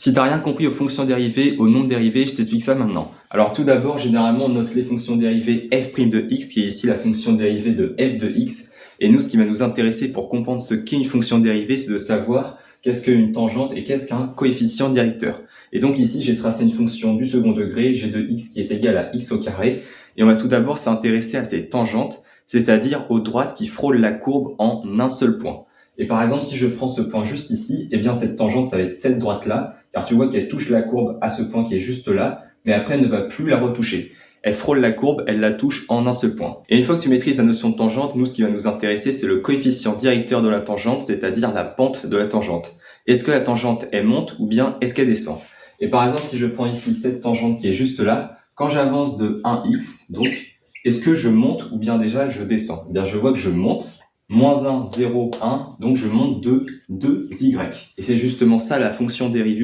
Si t'as rien compris aux fonctions dérivées, aux nombres dérivés, je t'explique ça maintenant. Alors tout d'abord, généralement, on note les fonctions dérivées f' de x, qui est ici la fonction dérivée de f de x. Et nous, ce qui va nous intéresser pour comprendre ce qu'est une fonction dérivée, c'est de savoir qu'est-ce qu'une tangente et qu'est-ce qu'un coefficient directeur. Et donc ici, j'ai tracé une fonction du second degré, g de x qui est égale à x au carré. Et on va tout d'abord s'intéresser à ces tangentes, c'est-à-dire aux droites qui frôlent la courbe en un seul point. Et par exemple, si je prends ce point juste ici, eh bien cette tangente, ça va être cette droite-là, car tu vois qu'elle touche la courbe à ce point qui est juste là, mais après elle ne va plus la retoucher. Elle frôle la courbe, elle la touche en un seul point. Et une fois que tu maîtrises la notion de tangente, nous, ce qui va nous intéresser, c'est le coefficient directeur de la tangente, c'est-à-dire la pente de la tangente. Est-ce que la tangente, elle monte ou bien est-ce qu'elle descend? Et par exemple, si je prends ici cette tangente qui est juste là, quand j'avance de 1x, donc, est-ce que je monte ou bien déjà je descends? Eh bien, je vois que je monte. Moins 1, 0, 1, donc je monte de 2y. Et c'est justement ça la fonction dérivée.